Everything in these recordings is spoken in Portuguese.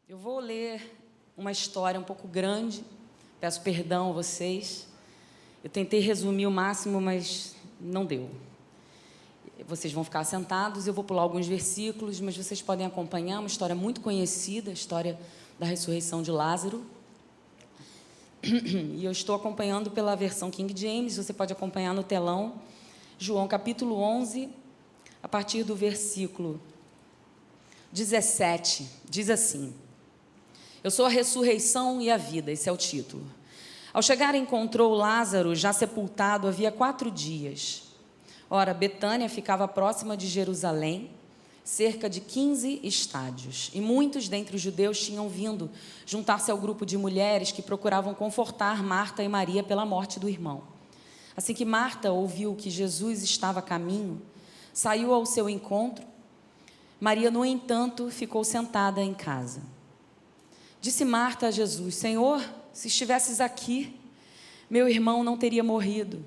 Eu vou ler uma história um pouco grande, peço perdão a vocês. Eu tentei resumir o máximo, mas não deu. Vocês vão ficar sentados, eu vou pular alguns versículos, mas vocês podem acompanhar uma história muito conhecida, a história da ressurreição de Lázaro. E eu estou acompanhando pela versão King James, você pode acompanhar no telão, João capítulo 11, a partir do versículo 17, diz assim: Eu sou a ressurreição e a vida, esse é o título. Ao chegar, encontrou Lázaro já sepultado havia 4 dias. Ora, Betânia ficava próxima de Jerusalém, cerca de 15 estádios, e muitos dentre os judeus tinham vindo juntar-se ao grupo de mulheres que procuravam confortar Marta e Maria pela morte do irmão. Assim que Marta ouviu que Jesus estava a caminho, saiu ao seu encontro. Maria, no entanto, ficou sentada em casa. Disse Marta a Jesus: Senhor, se estivesses aqui, meu irmão não teria morrido.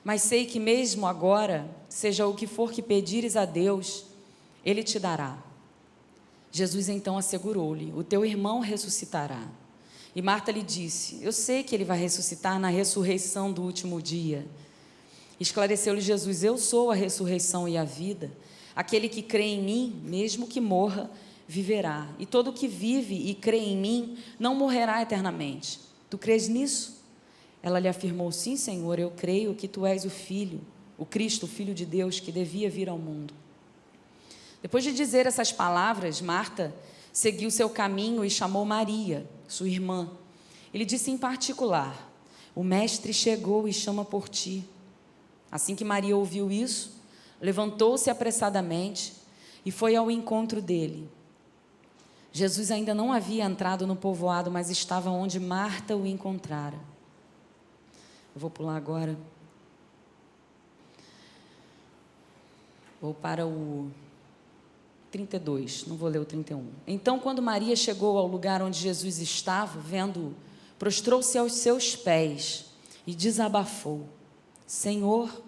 Mas sei que mesmo agora, seja o que for que pedires a Deus, Ele te dará. Jesus então assegurou-lhe: O teu irmão ressuscitará. E Marta lhe disse: Eu sei que ele vai ressuscitar na ressurreição do último dia. Esclareceu-lhe Jesus: Eu sou a ressurreição e a vida. Aquele que crê em mim, mesmo que morra, viverá. E todo que vive e crê em mim não morrerá eternamente. Tu crês nisso? Ela lhe afirmou: Sim, Senhor, eu creio que tu és o Filho, o Cristo, o Filho de Deus, que devia vir ao mundo. Depois de dizer essas palavras, Marta seguiu seu caminho e chamou Maria, sua irmã. Ele disse em particular: O mestre chegou e chama por ti. Assim que Maria ouviu isso, levantou-se apressadamente e foi ao encontro dele. Jesus ainda não havia entrado no povoado, mas estava onde Marta o encontrara. Eu vou pular agora. Vou para o 32, não vou ler o 31. Então, quando Maria chegou ao lugar onde Jesus estava, vendo-o, prostrou-se aos seus pés e desabafou: Senhor,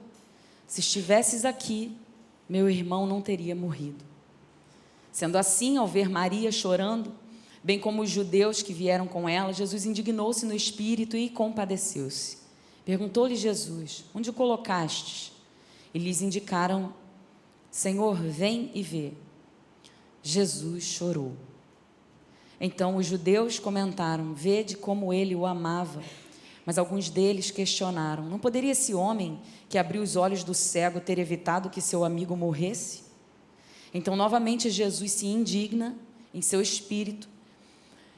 se estivesses aqui, meu irmão não teria morrido. Sendo assim, ao ver Maria chorando, bem como os judeus que vieram com ela, Jesus indignou-se no espírito e compadeceu-se. Perguntou-lhe Jesus: Onde o colocastes? E lhes indicaram: Senhor, vem e vê. Jesus chorou. Então os judeus comentaram: Vede como ele o amava. Mas alguns deles questionaram: Não poderia esse homem que abriu os olhos do cego ter evitado que seu amigo morresse? Então novamente Jesus se indigna em seu espírito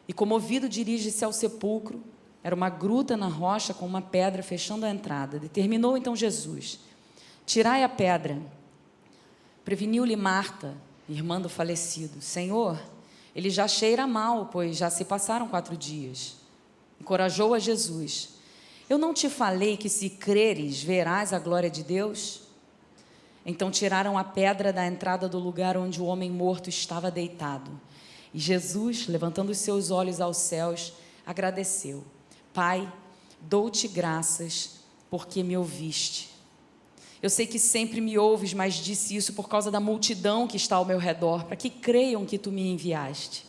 e, comovido, dirige-se ao sepulcro. Era uma gruta na rocha com uma pedra fechando a entrada. Determinou então Jesus: Tirai a pedra. Preveniu-lhe Marta, irmã do falecido: Senhor, ele já cheira mal, pois já se passaram 4 dias. Encorajou a Jesus: Eu não te falei que, se creres, verás a glória de Deus? Então tiraram a pedra da entrada do lugar onde o homem morto estava deitado. E Jesus, levantando os seus olhos aos céus, agradeceu: Pai, dou-te graças porque me ouviste. Eu sei que sempre me ouves, mas disse isso por causa da multidão que está ao meu redor, para que creiam que tu me enviaste.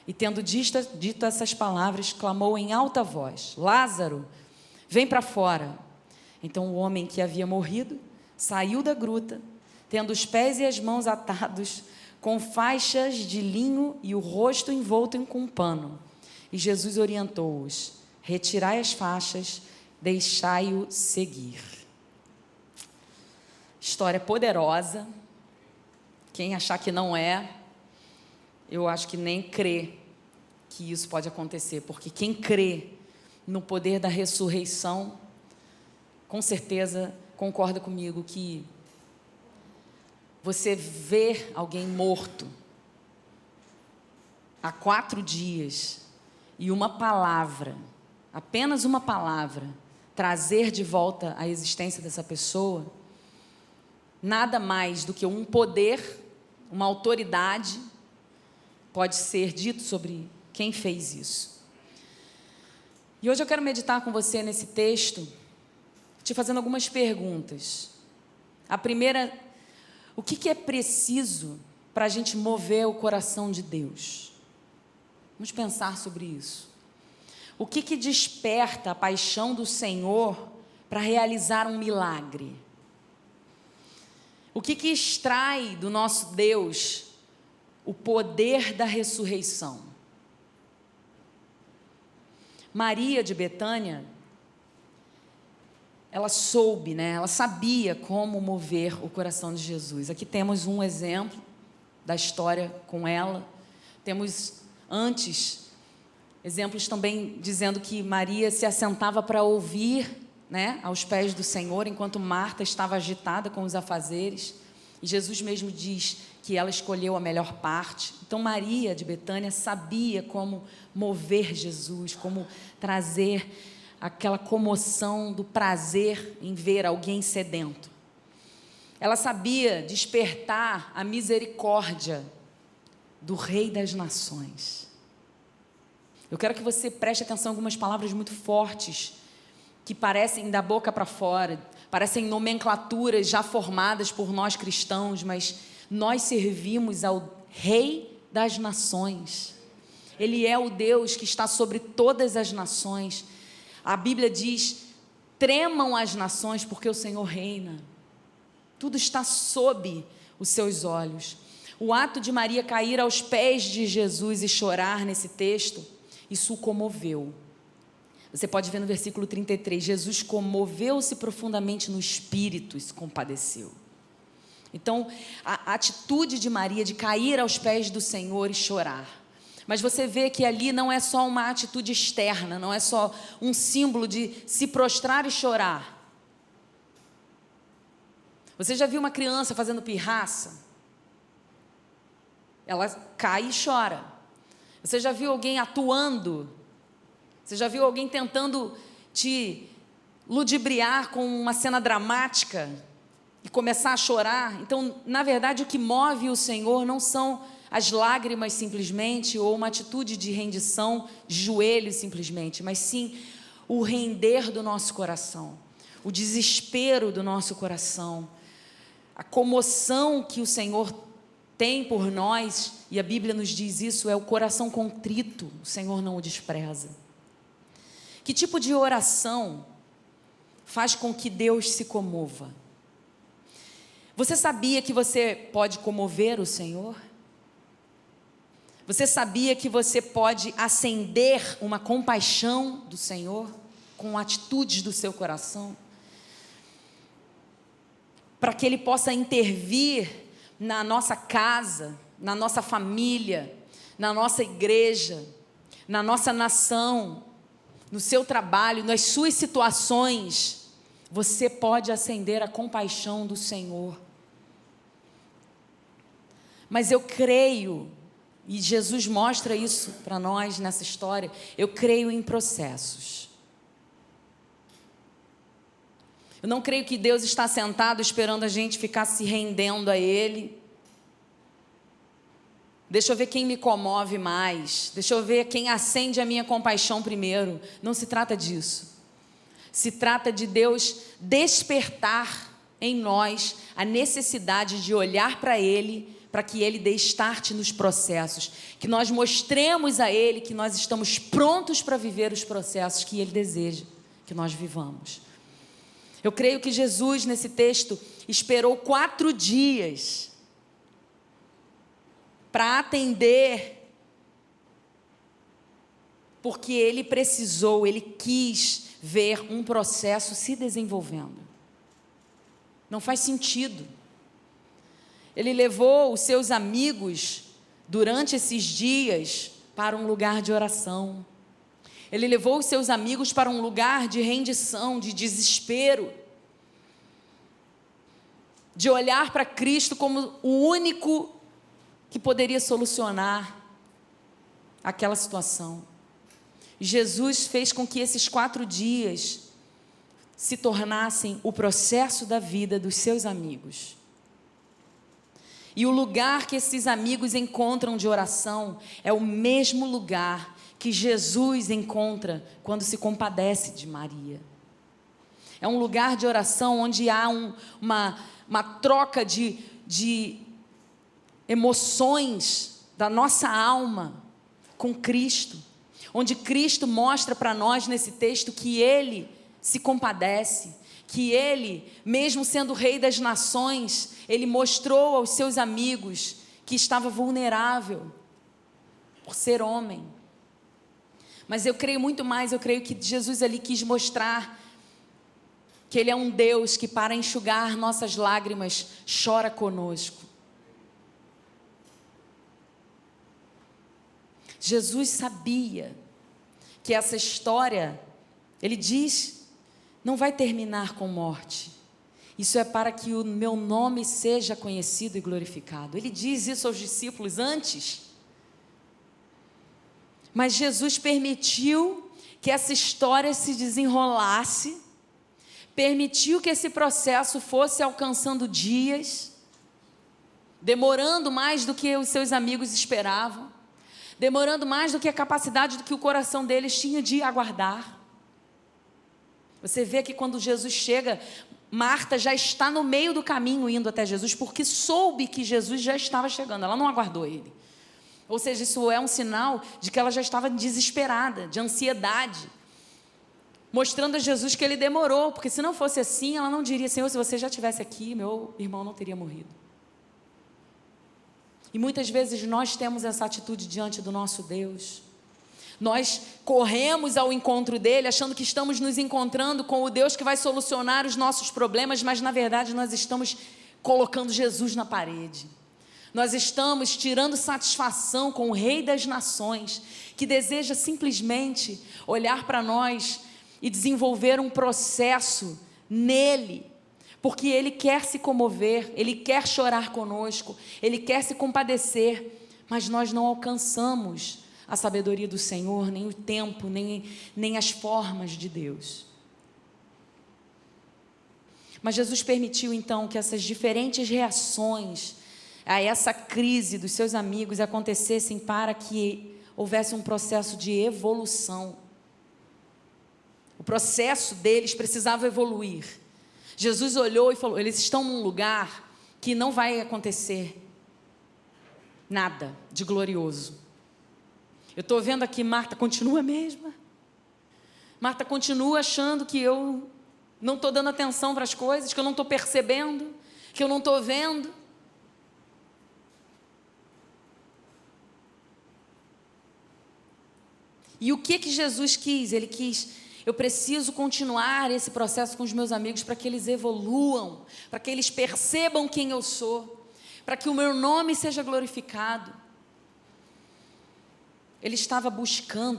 E tendo dito essas palavras, clamou em alta voz: Lázaro, vem para fora. Então o homem que havia morrido saiu da gruta, tendo os pés e as mãos atados com faixas de linho e o rosto envolto com um pano. E Jesus orientou-os: Retirai as faixas, deixai-o seguir. História poderosa. Quem achar que não é, eu acho que nem crê que isso pode acontecer, porque quem crê no poder da ressurreição, com certeza concorda comigo que você ver alguém morto há 4 dias e uma palavra, apenas uma palavra, trazer de volta a existência dessa pessoa, nada mais do que um poder, uma autoridade pode ser dito sobre quem fez isso. E hoje eu quero meditar com você nesse texto, te fazendo algumas perguntas. A primeira: o que é preciso para a gente mover o coração de Deus? Vamos pensar sobre isso. O que desperta a paixão do Senhor para realizar um milagre? O que extrai do nosso Deus o poder da ressurreição? Maria de Betânia, ela soube, ela sabia como mover o coração de Jesus. Aqui temos um exemplo da história com ela. Temos antes exemplos também dizendo que Maria se assentava para ouvir, aos pés do Senhor, enquanto Marta estava agitada com os afazeres. E Jesus mesmo diz que ela escolheu a melhor parte. Então Maria de Betânia sabia como mover Jesus, como trazer aquela comoção do prazer em ver alguém sedento. Ela sabia despertar a misericórdia do Rei das Nações. Eu quero que você preste atenção em algumas palavras muito fortes, que parecem da boca para fora, parecem nomenclaturas já formadas por nós cristãos, mas nós servimos ao Rei das Nações. Ele é o Deus que está sobre todas as nações. A Bíblia diz: tremam as nações porque o Senhor reina. Tudo está sob os seus olhos. O ato de Maria cair aos pés de Jesus e chorar nesse texto, isso o comoveu. Você pode ver no versículo 33, Jesus comoveu-se profundamente no espírito e se compadeceu. Então, a atitude de Maria de cair aos pés do Senhor e chorar. Mas você vê que ali não é só uma atitude externa, não é só um símbolo de se prostrar e chorar. Você já viu uma criança fazendo pirraça? Ela cai e chora. Você já viu alguém atuando? Você já viu alguém tentando te ludibriar com uma cena dramática e começar a chorar? Então, na verdade, o que move o Senhor não são as lágrimas simplesmente, ou uma atitude de rendição, de joelhos simplesmente, mas sim o render do nosso coração, o desespero do nosso coração, a comoção que o Senhor tem por nós, e a Bíblia nos diz isso, é o coração contrito, o Senhor não o despreza. Que tipo de oração faz com que Deus se comova? Você sabia que você pode comover o Senhor? Você sabia que você pode acender uma compaixão do Senhor com atitudes do seu coração? Para que Ele possa intervir na nossa casa, na nossa família, na nossa igreja, na nossa nação, no seu trabalho, nas suas situações. Você pode acender a compaixão do Senhor. Mas eu creio, e Jesus mostra isso para nós nessa história, eu creio em processos. Eu não creio que Deus está sentado esperando a gente ficar se rendendo a Ele. Deixa eu ver quem me comove mais, deixa eu ver quem acende a minha compaixão primeiro. Não se trata disso. Se trata de Deus despertar em nós a necessidade de olhar para Ele, para que Ele dê start nos processos, que nós mostremos a Ele que nós estamos prontos para viver os processos que Ele deseja que nós vivamos. Eu creio que Jesus, nesse texto, esperou 4 dias para atender, porque Ele precisou, Ele quis ver um processo se desenvolvendo. Não faz sentido. Ele levou os seus amigos durante esses dias para um lugar de oração. Ele levou os seus amigos para um lugar de rendição, de desespero, de olhar para Cristo como o único que poderia solucionar aquela situação. Jesus fez com que esses 4 dias se tornassem o processo da vida dos seus amigos. E o lugar que esses amigos encontram de oração é o mesmo lugar que Jesus encontra quando se compadece de Maria. É um lugar de oração onde há uma troca de emoções da nossa alma com Cristo, onde Cristo mostra para nós nesse texto que Ele se compadece, que Ele, mesmo sendo Rei das nações, Ele mostrou aos seus amigos que estava vulnerável por ser homem. Mas eu creio muito mais, eu creio que Jesus ali quis mostrar que Ele é um Deus que, para enxugar nossas lágrimas, chora conosco. Jesus sabia que essa história, Ele diz, não vai terminar com morte. Isso é para que o meu nome seja conhecido e glorificado. Ele diz isso aos discípulos antes. Mas Jesus permitiu que essa história se desenrolasse, permitiu que esse processo fosse alcançando dias, demorando mais do que os seus amigos esperavam, demorando mais do que a capacidade do que o coração deles tinha de aguardar. Você vê que quando Jesus chega, Marta já está no meio do caminho indo até Jesus, porque soube que Jesus já estava chegando, ela não aguardou ele. Ou seja, isso é um sinal de que ela já estava desesperada, de ansiedade, mostrando a Jesus que ele demorou, porque se não fosse assim, ela não diria: Senhor, se você já estivesse aqui, meu irmão não teria morrido. E muitas vezes nós temos essa atitude diante do nosso Deus. Nós corremos ao encontro dele, achando que estamos nos encontrando com o Deus que vai solucionar os nossos problemas, mas na verdade nós estamos colocando Jesus na parede. Nós estamos tirando satisfação com o Rei das Nações, que deseja simplesmente olhar para nós e desenvolver um processo nele, porque Ele quer se comover, Ele quer chorar conosco, Ele quer se compadecer, mas nós não alcançamos a sabedoria do Senhor, nem o tempo, nem as formas de Deus. Mas Jesus permitiu então que essas diferentes reações a essa crise dos seus amigos acontecessem para que houvesse um processo de evolução. O processo deles precisava evoluir. Jesus olhou e falou: eles estão num lugar que não vai acontecer nada de glorioso. Eu estou vendo aqui, Marta continua a mesma. Marta continua achando que eu não estou dando atenção para as coisas, que eu não estou percebendo, que eu não estou vendo. E o que Jesus quis? Ele quis: eu preciso continuar esse processo com os meus amigos para que eles evoluam, para que eles percebam quem eu sou, para que o meu nome seja glorificado.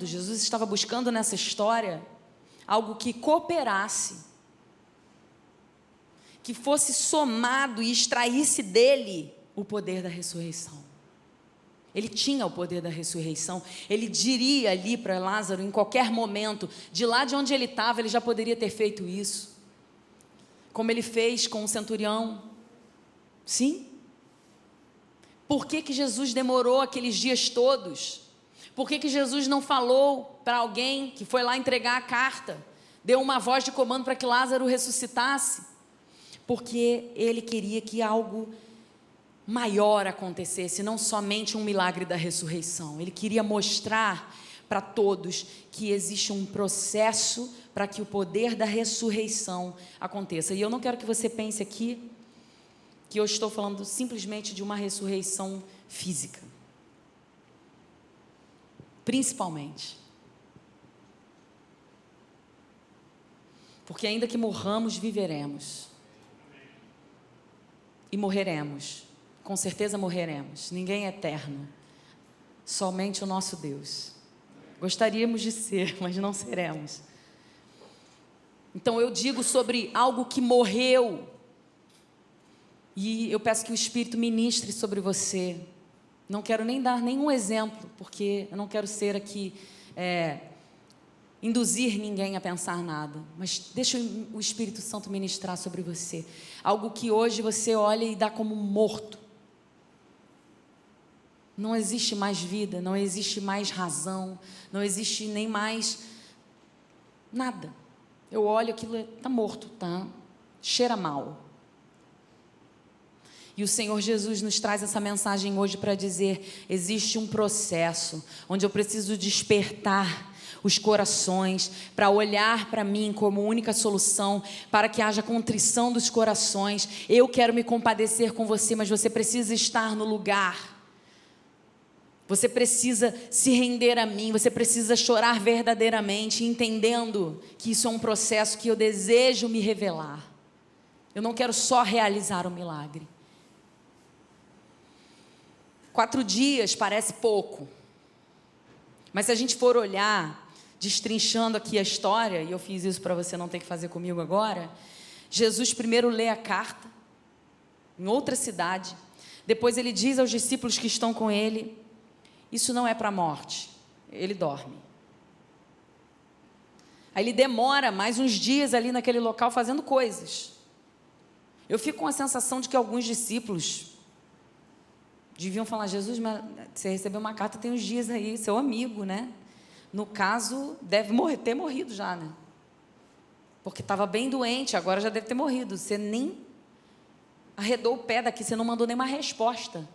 Jesus estava buscando nessa história algo que cooperasse, que fosse somado e extraísse dele o poder da ressurreição. Ele tinha o poder da ressurreição, ele diria ali para Lázaro em qualquer momento, de lá de onde ele estava, ele já poderia ter feito isso, como ele fez com o centurião. Sim. Por que Jesus demorou aqueles dias todos? Por que Jesus não falou para alguém que foi lá entregar a carta, deu uma voz de comando para que Lázaro ressuscitasse? Porque ele queria que algo maior acontecesse, não somente um milagre da ressurreição. Ele queria mostrar para todos que existe um processo para que o poder da ressurreição aconteça. E eu não quero que você pense aqui que eu estou falando simplesmente de uma ressurreição física. Principalmente. Porque ainda que morramos, viveremos. E morreremos. Com certeza morreremos. Ninguém é eterno. Somente o nosso Deus. Gostaríamos de ser, mas não seremos. Então eu digo sobre algo que morreu. E eu peço que o Espírito ministre sobre você. Não quero nem dar nenhum exemplo, porque eu não quero ser aqui, induzir ninguém a pensar nada. Mas deixa o Espírito Santo ministrar sobre você. Algo que hoje você olha e dá como morto. Não existe mais vida, não existe mais razão, não existe nem mais nada. Eu olho, aquilo está morto, tá? Cheira mal. E o Senhor Jesus nos traz essa mensagem hoje para dizer: existe um processo onde eu preciso despertar os corações para olhar para mim como única solução, para que haja contrição dos corações. Eu quero me compadecer com você, mas você precisa estar no lugar. Você precisa se render a mim, você precisa chorar verdadeiramente, entendendo que isso é um processo que eu desejo me revelar. Eu não quero só realizar o milagre. 4 dias parece pouco, mas se a gente for olhar, destrinchando aqui a história, e eu fiz isso para você não ter que fazer comigo agora, Jesus primeiro lê a carta, em outra cidade, depois ele diz aos discípulos que estão com ele: isso não é para a morte, ele dorme. Aí ele demora mais uns dias ali naquele local fazendo coisas. Eu fico com a sensação de que alguns discípulos deviam falar: Jesus, mas você recebeu uma carta tem uns dias aí, seu amigo, né? No caso, deve ter morrido já, né? Porque estava bem doente, agora já deve ter morrido. Você nem arredou o pé daqui, você não mandou nenhuma resposta.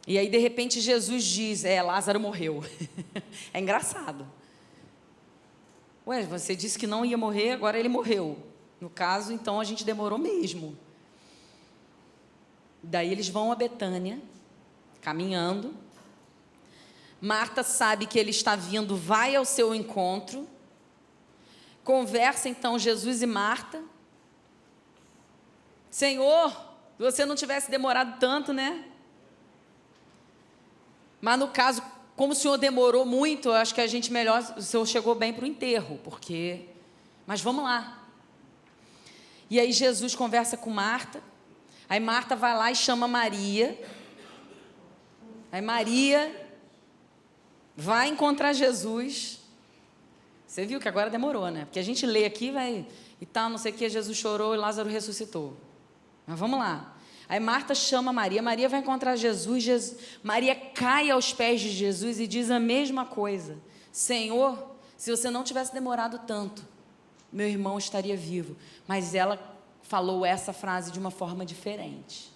E aí, de repente, Jesus diz: Lázaro morreu. É engraçado. Ué, você disse que não ia morrer, agora ele morreu. No caso, então, a gente demorou mesmo. Daí eles vão a Betânia, caminhando. Marta sabe que ele está vindo, vai ao seu encontro. Conversa então Jesus e Marta. Senhor, se você não tivesse demorado tanto, né? Mas no caso, como o Senhor demorou muito, eu acho que a gente melhor, o Senhor chegou bem para o enterro, porque... Mas vamos lá. E aí Jesus conversa com Marta. Aí Marta vai lá e chama Maria. Aí Maria vai encontrar Jesus. Você viu que agora demorou, né? Porque a gente lê aqui, vai e tal, não sei o que, Jesus chorou e Lázaro ressuscitou. Mas vamos lá. Aí Marta chama Maria. Maria vai encontrar Jesus. Maria cai aos pés de Jesus e diz a mesma coisa: Senhor, se você não tivesse demorado tanto, meu irmão estaria vivo. Mas ela falou essa frase de uma forma diferente,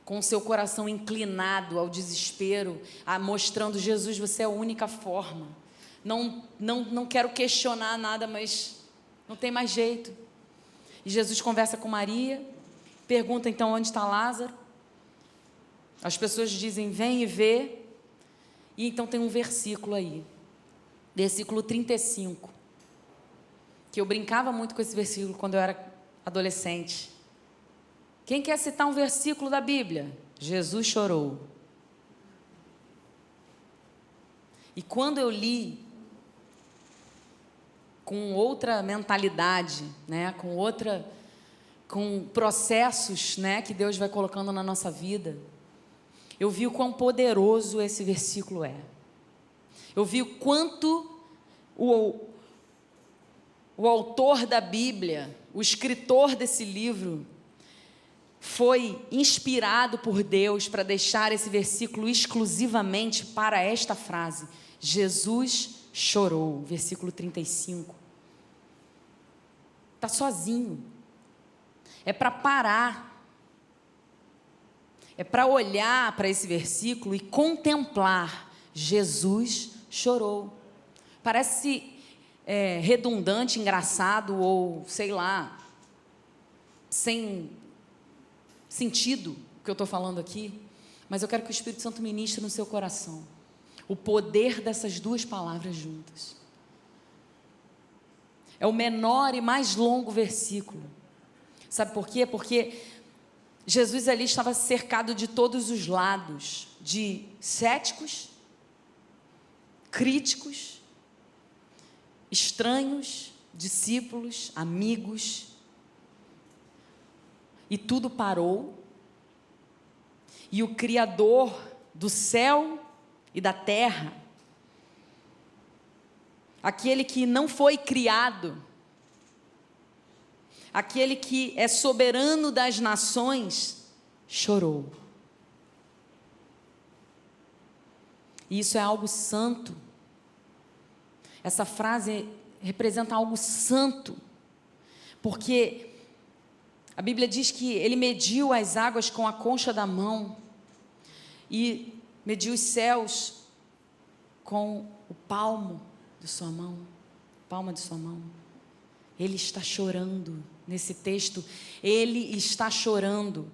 com seu coração inclinado ao desespero, mostrando: Jesus, você é a única forma. Não quero questionar nada, mas não tem mais jeito. E Jesus conversa com Maria, pergunta então onde está Lázaro. As pessoas dizem: vem e vê. E então tem um versículo aí, versículo 35, que eu brincava muito com esse versículo quando eu era adolescente. Quem quer citar um versículo da Bíblia? Jesus chorou. E quando eu li com outra mentalidade, né, com processos, né, que Deus vai colocando na nossa vida, eu vi o quão poderoso esse versículo é. Eu vi o quanto o autor da Bíblia, o escritor desse livro, foi inspirado por Deus para deixar esse versículo exclusivamente para esta frase: Jesus chorou, versículo 35. Está sozinho. É para parar. É para olhar para esse versículo e contemplar: Jesus chorou. Parece redundante, engraçado ou, sei lá, sem sentido o que eu estou falando aqui, mas eu quero que o Espírito Santo ministre no seu coração o poder dessas duas palavras juntas. É o menor e mais longo versículo. Sabe por quê? Porque Jesus ali estava cercado de todos os lados, de céticos, críticos, estranhos, discípulos, amigos. E tudo parou, e o Criador do céu e da terra, aquele que não foi criado, aquele que é soberano das nações, chorou. E isso é algo santo. Essa frase representa algo santo. Porque a Bíblia diz que ele mediu as águas com a concha da mão e mediu os céus com o palmo de sua mão, palma de sua mão. Ele está chorando nesse texto, ele está chorando.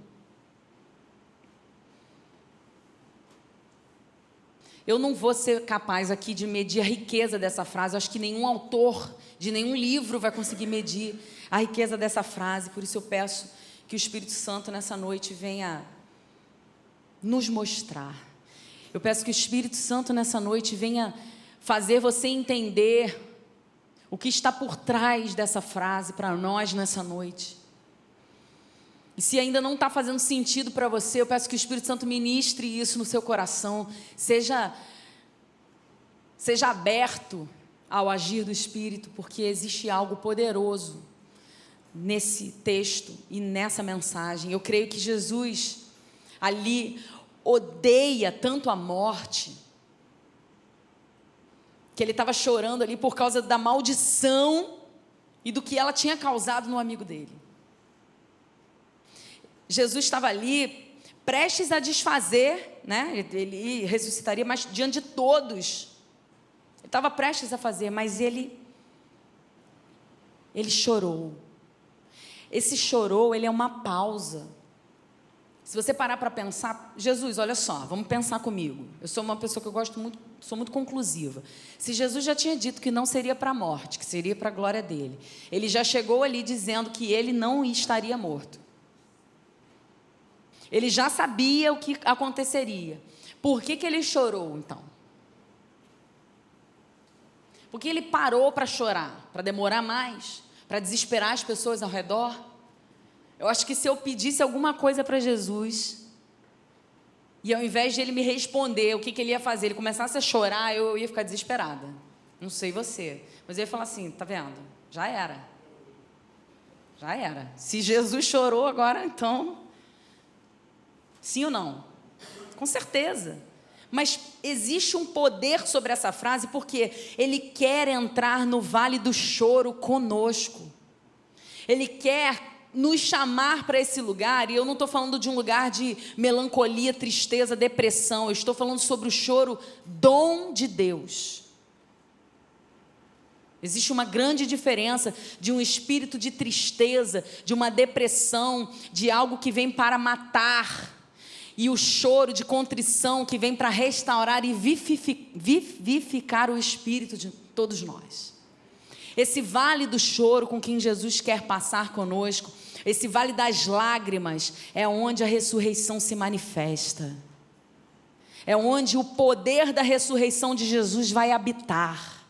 Eu não vou ser capaz aqui de medir a riqueza dessa frase. Eu acho que nenhum autor de nenhum livro vai conseguir medir a riqueza dessa frase. Por isso eu peço que o Espírito Santo nessa noite venha nos mostrar. Eu peço que o Espírito Santo nessa noite venha fazer você entender o que está por trás dessa frase para nós nessa noite. E se ainda não está fazendo sentido para você, eu peço que o Espírito Santo ministre isso no seu coração. Seja aberto ao agir do Espírito, porque existe algo poderoso nesse texto e nessa mensagem. Eu creio que Jesus ali odeia tanto a morte, que ele estava chorando ali por causa da maldição e do que ela tinha causado no amigo dele. Jesus estava ali, prestes a desfazer, né? Ele ressuscitaria, mas diante de todos, ele estava prestes a fazer, mas ele chorou. Esse chorou, ele é uma pausa. Se você parar para pensar, Jesus, olha só, vamos pensar comigo. Eu sou uma pessoa que eu gosto muito, sou muito conclusiva. Se Jesus já tinha dito que não seria para a morte, que seria para a glória dele, ele já chegou ali dizendo que ele não estaria morto. Ele já sabia o que aconteceria. Por que ele chorou, então? Porque ele parou para chorar, para demorar mais, para desesperar as pessoas ao redor. Eu acho que se eu pedisse alguma coisa para Jesus, e ao invés de ele me responder o que ele ia fazer, ele começasse a chorar, eu ia ficar desesperada. Não sei você, mas eu ia falar assim, tá vendo? Já era. Já era. Se Jesus chorou agora, então... Sim ou não? Com certeza. Mas existe um poder sobre essa frase, porque ele quer entrar no vale do choro conosco. Ele quer nos chamar para esse lugar, e eu não estou falando de um lugar de melancolia, tristeza, depressão. Eu estou falando sobre o choro, dom de Deus. Existe uma grande diferença de um espírito de tristeza, de uma depressão, de algo que vem para matar, e o choro de contrição que vem para restaurar e vivificar o espírito de todos nós. Esse vale do choro com quem Jesus quer passar conosco, esse vale das lágrimas, é onde a ressurreição se manifesta. É onde o poder da ressurreição de Jesus vai habitar.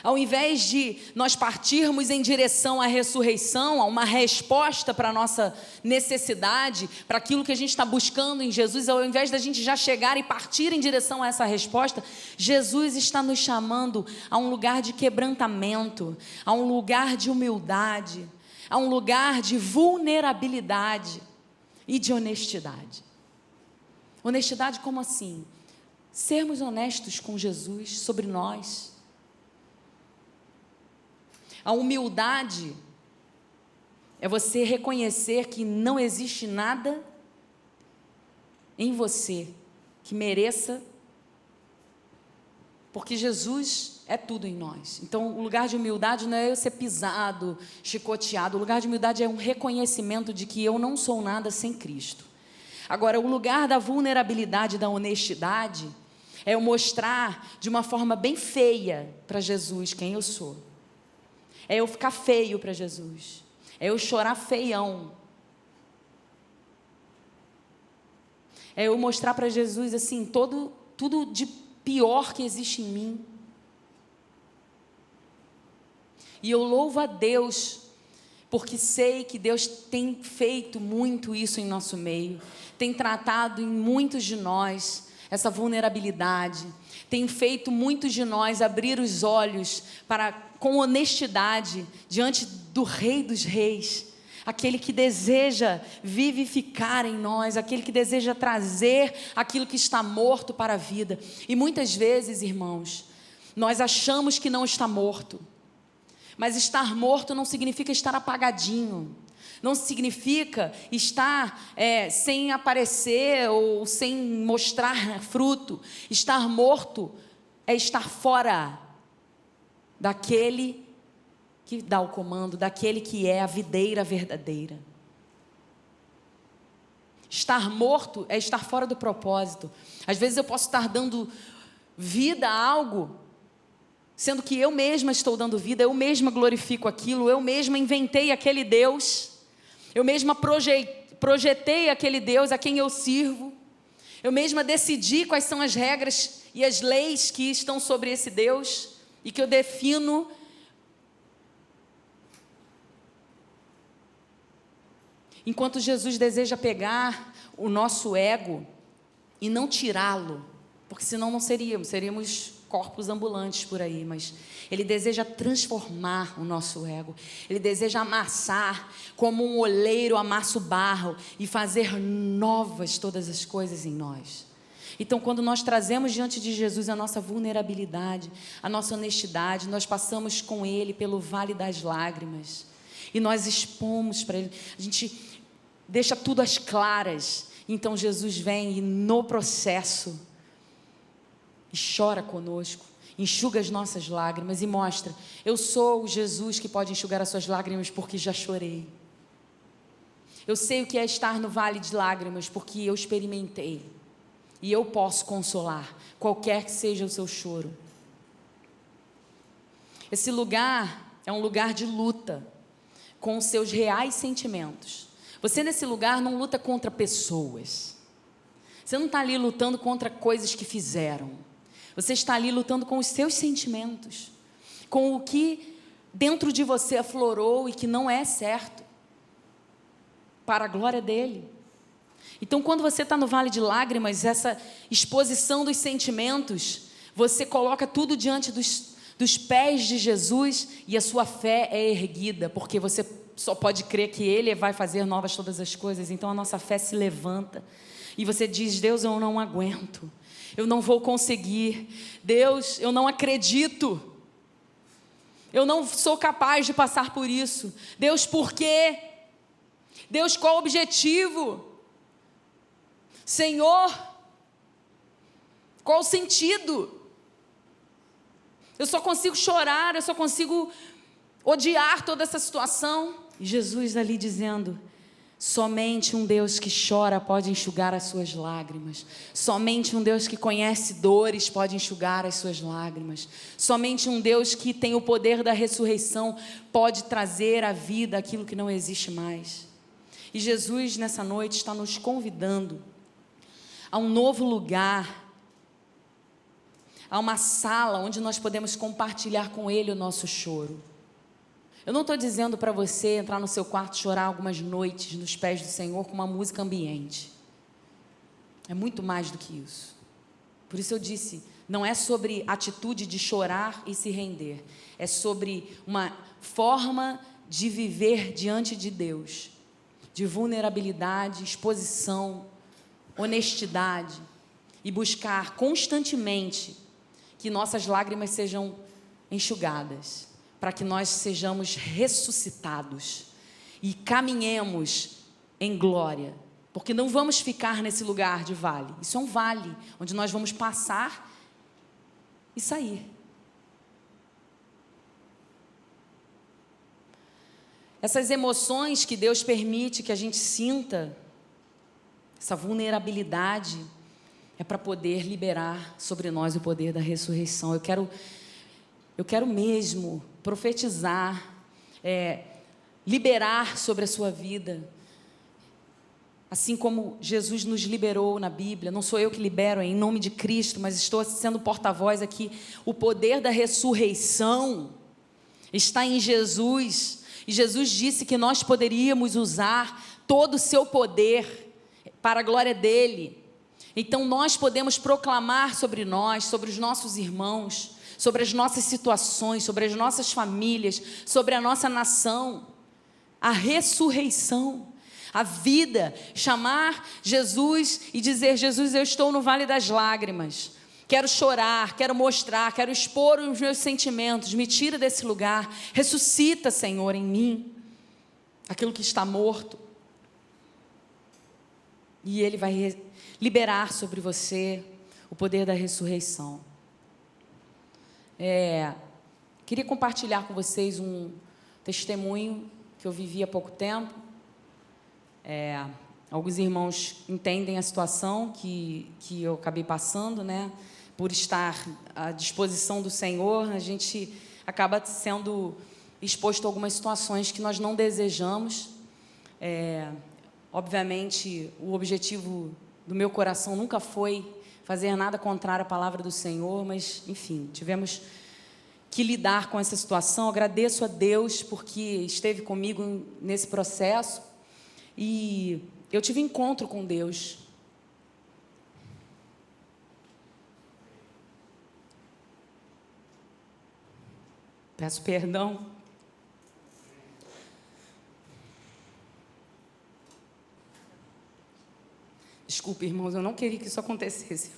Ao invés de nós partirmos em direção à ressurreição, a uma resposta para a nossa necessidade, para aquilo que a gente está buscando em Jesus, ao invés da gente já chegar e partir em direção a essa resposta, Jesus está nos chamando a um lugar de quebrantamento, a um lugar de humildade, a um lugar de vulnerabilidade e de honestidade. Honestidade como assim? Sermos honestos com Jesus sobre nós. A humildade é você reconhecer que não existe nada em você que mereça, porque Jesus é tudo em nós. Então, o lugar de humildade não é eu ser pisado, chicoteado. O lugar de humildade é um reconhecimento de que eu não sou nada sem Cristo. Agora, o lugar da vulnerabilidade, da honestidade, é eu mostrar de uma forma bem feia para Jesus quem eu sou. É eu ficar feio para Jesus. É eu chorar feião. É eu mostrar para Jesus assim, tudo de pior que existe em mim. E eu louvo a Deus, porque sei que Deus tem feito muito isso em nosso meio. Tem tratado em muitos de nós essa vulnerabilidade. Tem feito muitos de nós abrir os olhos para, com honestidade, diante do Rei dos Reis, aquele que deseja vivificar em nós, aquele que deseja trazer aquilo que está morto para a vida. E muitas vezes, irmãos, nós achamos que não está morto, Mas estar morto não significa estar apagadinho. Não significa estar sem aparecer ou sem mostrar fruto. Estar morto é estar fora daquele que dá o comando, daquele que é a videira verdadeira. Estar morto é estar fora do propósito. Às vezes eu posso estar dando vida a algo, sendo que eu mesma estou dando vida, eu mesma glorifico aquilo, eu mesma inventei aquele Deus, eu mesma projetei aquele Deus a quem eu sirvo, eu mesma decidi quais são as regras e as leis que estão sobre esse Deus e que eu defino. Enquanto Jesus deseja pegar o nosso ego e não tirá-lo, porque senão não seríamos corpos ambulantes por aí, mas Ele deseja transformar o nosso ego, Ele deseja amassar como um oleiro amassa o barro e fazer novas todas as coisas em nós. Então, quando nós trazemos diante de Jesus a nossa vulnerabilidade, a nossa honestidade, nós passamos com Ele pelo vale das lágrimas e nós expomos para Ele, a gente deixa tudo às claras. Então Jesus vem e no processo e chora conosco, enxuga as nossas lágrimas e mostra: eu sou o Jesus que pode enxugar as suas lágrimas porque já chorei. Eu sei o que é estar no vale de lágrimas porque eu experimentei. E eu posso consolar qualquer que seja o seu choro. Esse lugar é um lugar de luta com os seus reais sentimentos. Você nesse lugar não luta contra pessoas. Você não está ali lutando contra coisas que fizeram. Você está ali lutando com os seus sentimentos, com o que dentro de você aflorou e que não é certo, para a glória dele. Então, quando você está no vale de lágrimas, essa exposição dos sentimentos, você coloca tudo diante dos pés de Jesus e a sua fé é erguida, porque você só pode crer que Ele vai fazer novas todas as coisas. Então a nossa fé se levanta e você diz: Deus, eu não aguento, eu não vou conseguir, Deus, eu não acredito, eu não sou capaz de passar por isso. Deus, por quê? Deus, qual o objetivo? Senhor, qual o sentido? Eu só consigo chorar, eu só consigo odiar toda essa situação. E Jesus ali dizendo: somente um Deus que chora pode enxugar as suas lágrimas. Somente um Deus que conhece dores pode enxugar as suas lágrimas. Somente um Deus que tem o poder da ressurreição pode trazer à vida aquilo que não existe mais. E Jesus nessa noite está nos convidando a um novo lugar, a uma sala onde nós podemos compartilhar com Ele o nosso choro. Eu não estou dizendo para você entrar no seu quarto e chorar algumas noites nos pés do Senhor com uma música ambiente. É muito mais do que isso. Por isso eu disse, não é sobre atitude de chorar e se render. É sobre uma forma de viver diante de Deus, de vulnerabilidade, exposição, honestidade, e buscar constantemente que nossas lágrimas sejam enxugadas, para que nós sejamos ressuscitados e caminhemos em glória, porque não vamos ficar nesse lugar de vale. Isso é um vale onde nós vamos passar e sair. Essas emoções que Deus permite que a gente sinta, essa vulnerabilidade, é para poder liberar sobre nós o poder da ressurreição. Eu quero mesmo profetizar, liberar sobre a sua vida, assim como Jesus nos liberou na Bíblia. Não sou eu que libero, é em nome de Cristo, mas estou sendo porta-voz aqui. O poder da ressurreição está em Jesus, e Jesus disse que nós poderíamos usar todo o seu poder para a glória dele. Então nós podemos proclamar sobre nós, sobre os nossos irmãos, sobre as nossas situações, sobre as nossas famílias, sobre a nossa nação, a ressurreição, a vida, chamar Jesus e dizer: Jesus, eu estou no vale das lágrimas, quero chorar, quero mostrar, quero expor os meus sentimentos, me tira desse lugar, ressuscita, Senhor, em mim, aquilo que está morto, e Ele vai liberar sobre você o poder da ressurreição. Queria compartilhar com vocês um testemunho que eu vivi há pouco tempo. Alguns irmãos entendem a situação que eu acabei passando, né? Por estar à disposição do Senhor, a gente acaba sendo exposto a algumas situações que nós não desejamos. Obviamente, o objetivo do meu coração nunca foi fazer nada contrário à palavra do Senhor, mas, enfim, tivemos que lidar com essa situação. Agradeço a Deus porque esteve comigo nesse processo e eu tive encontro com Deus. Peço perdão. Desculpe, irmãos, eu não queria que isso acontecesse,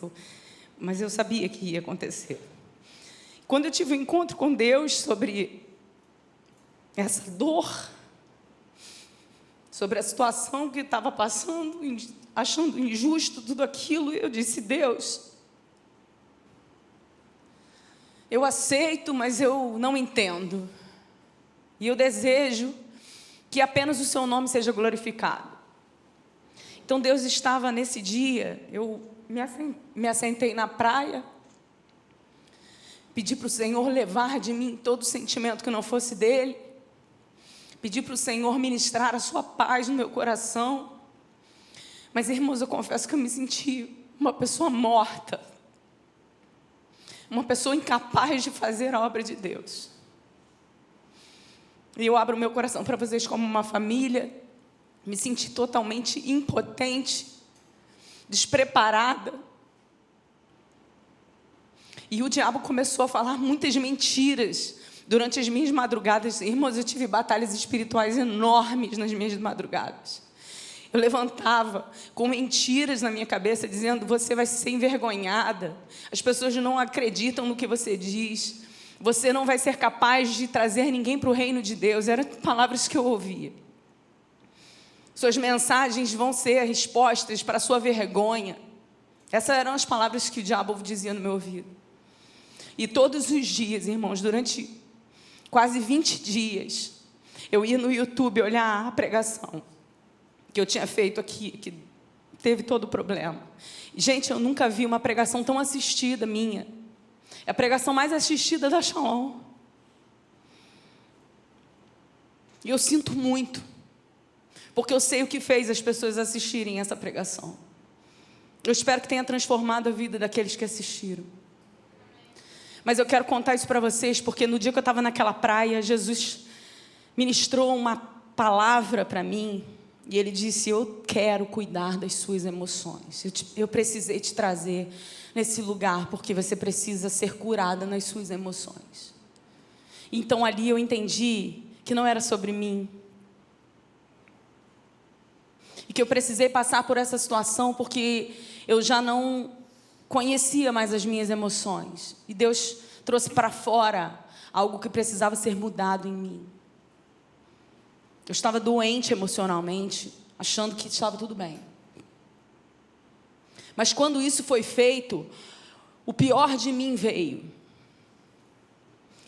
mas eu sabia que ia acontecer. Quando eu tive um encontro com Deus sobre essa dor, sobre a situação que estava passando, achando injusto tudo aquilo, eu disse: Deus, eu aceito, mas eu não entendo. E eu desejo que apenas o seu nome seja glorificado. Então Deus estava nesse dia, eu me assentei na praia, pedi para o Senhor levar de mim todo sentimento que não fosse dele, pedi para o Senhor ministrar a sua paz no meu coração. Mas, irmãos, eu confesso que eu me senti uma pessoa morta, uma pessoa incapaz de fazer a obra de Deus. E eu abro o meu coração para vocês como uma família. Me senti totalmente impotente, despreparada. E o diabo começou a falar muitas mentiras durante as minhas madrugadas. Irmãos, eu tive batalhas espirituais enormes nas minhas madrugadas. Eu levantava com mentiras na minha cabeça, dizendo: você vai ser envergonhada, as pessoas não acreditam no que você diz, você não vai ser capaz de trazer ninguém para o reino de Deus. Eram palavras que eu ouvia. Suas mensagens vão ser respostas para a sua vergonha. Essas eram as palavras que o diabo dizia no meu ouvido. E todos os dias, irmãos, durante quase 20 dias, eu ia no YouTube olhar a pregação que eu tinha feito aqui, que teve todo o problema. Gente, eu nunca vi uma pregação tão assistida minha. É a pregação mais assistida da Shalom. E eu sinto muito, porque eu sei o que fez as pessoas assistirem essa pregação. Eu espero que tenha transformado a vida daqueles que assistiram. Mas eu quero contar isso para vocês, porque no dia que eu estava naquela praia, Jesus ministrou uma palavra para mim, e Ele disse: eu quero cuidar das suas emoções. Eu precisei te trazer nesse lugar, porque você precisa ser curada nas suas emoções. Então ali eu entendi que não era sobre mim, e que eu precisei passar por essa situação, porque eu já não conhecia mais as minhas emoções. E Deus trouxe para fora algo que precisava ser mudado em mim. Eu estava doente emocionalmente, achando que estava tudo bem. Mas quando isso foi feito, o pior de mim veio.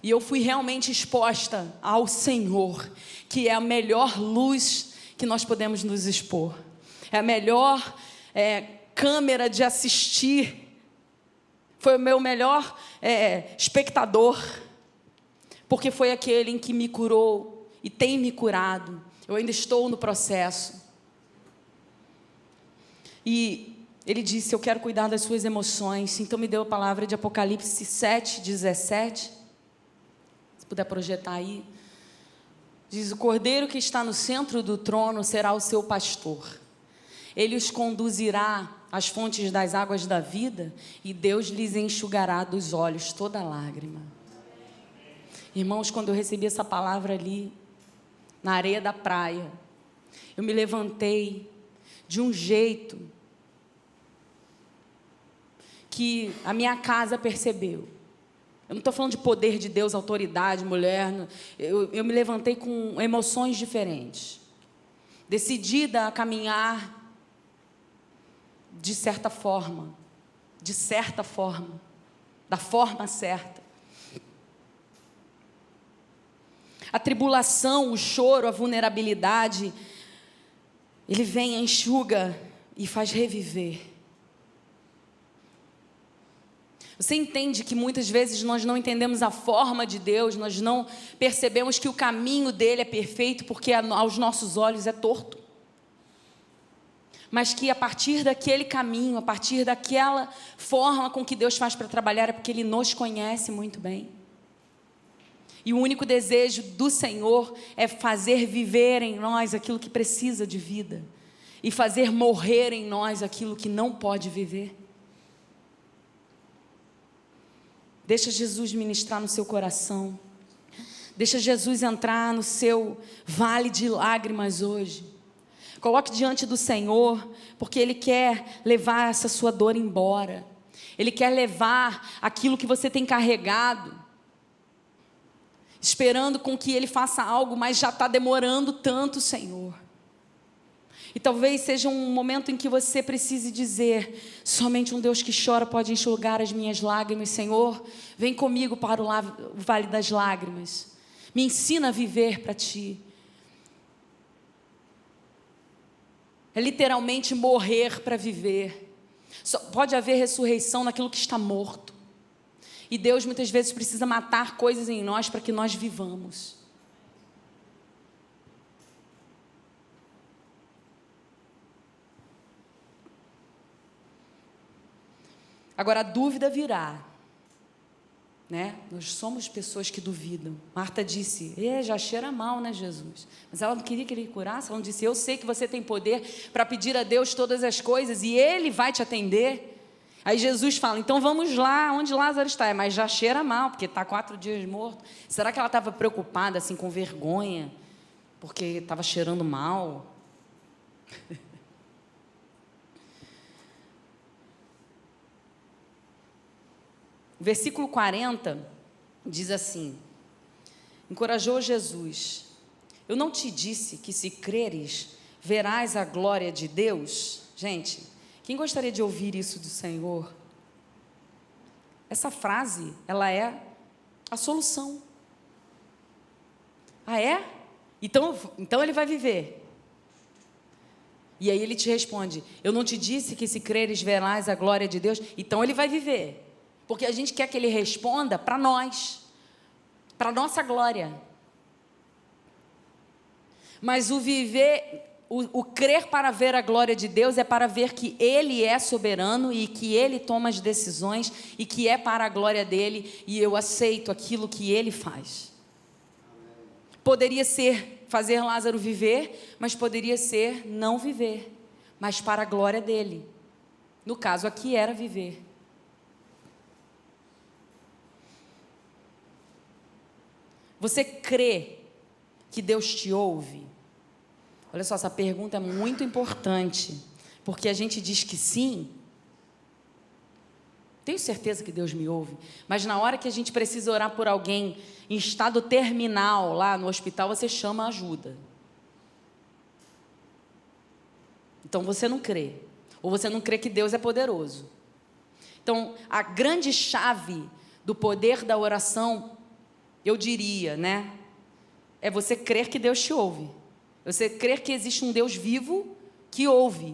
E eu fui realmente exposta ao Senhor, que é a melhor luz que nós podemos nos expor. É a melhor câmera de assistir. Foi o meu melhor espectador, porque foi aquele em que me curou e tem me curado. Eu ainda estou no processo. E Ele disse: eu quero cuidar das suas emoções. Então me deu a palavra de Apocalipse 7:17. Se puder projetar aí. Diz: o cordeiro que está no centro do trono será o seu pastor. Ele os conduzirá às fontes das águas da vida, e Deus lhes enxugará dos olhos toda lágrima. Irmãos, quando eu recebi essa palavra ali, na areia da praia, eu me levantei de um jeito que a minha casa percebeu. Eu não estou falando de poder de Deus, autoridade, mulher. Eu me levantei com emoções diferentes. Decidida a caminhar de certa forma, da forma certa. A tribulação, o choro, a vulnerabilidade, ele vem, enxuga e faz reviver. Você entende que muitas vezes nós não entendemos a forma de Deus, nós não percebemos que o caminho dele é perfeito, porque aos nossos olhos é torto. Mas que a partir daquele caminho, a partir daquela forma com que Deus faz para trabalhar, é porque Ele nos conhece muito bem. E o único desejo do Senhor é fazer viver em nós aquilo que precisa de vida, e fazer morrer em nós aquilo que não pode viver. Deixa Jesus ministrar no seu coração. Deixa Jesus entrar no seu vale de lágrimas hoje. Coloque diante do Senhor, porque Ele quer levar essa sua dor embora. Ele quer levar aquilo que você tem carregado, esperando com que Ele faça algo, mas já está demorando tanto, Senhor. E talvez seja um momento em que você precise dizer: somente um Deus que chora pode enxugar as minhas lágrimas. Senhor, vem comigo para o vale das lágrimas. Me ensina a viver para Ti. É literalmente morrer para viver. Só pode haver ressurreição naquilo que está morto. E Deus muitas vezes precisa matar coisas em nós para que nós vivamos. Agora a dúvida virá, né? Nós somos pessoas que duvidam. Marta disse: já cheira mal, né, Jesus? Mas ela não queria que Ele curasse. Ela não disse: eu sei que você tem poder para pedir a Deus todas as coisas e Ele vai te atender. Aí Jesus fala: então vamos lá onde Lázaro está. Mas já cheira mal, porque está 4 dias morto. Será que ela estava preocupada, assim, com vergonha, porque estava cheirando mal? Versículo 40 diz assim: encorajou Jesus: eu não te disse que se creres, verás a glória de Deus? Gente, quem gostaria de ouvir isso do Senhor? Essa frase, ela é a solução. Ah, é? Então ele vai viver. E aí ele te responde: eu não te disse que se creres, verás a glória de Deus? Então ele vai viver. Porque a gente quer que Ele responda para nós, para a nossa glória. Mas o viver, o crer para ver a glória de Deus é para ver que Ele é soberano e que Ele toma as decisões e que é para a glória dEle, e eu aceito aquilo que Ele faz. Poderia ser fazer Lázaro viver, mas poderia ser não viver, mas para a glória dEle. No caso aqui era viver. Você crê que Deus te ouve? Olha só, essa pergunta é muito importante, porque a gente diz que sim. Tenho certeza que Deus me ouve, mas na hora que a gente precisa orar por alguém em estado terminal lá no hospital, você chama ajuda. Então você não crê, ou você não crê que Deus é poderoso. Então a grande chave do poder da oração, eu diria, né? É você crer que Deus te ouve. Você crer que existe um Deus vivo que ouve.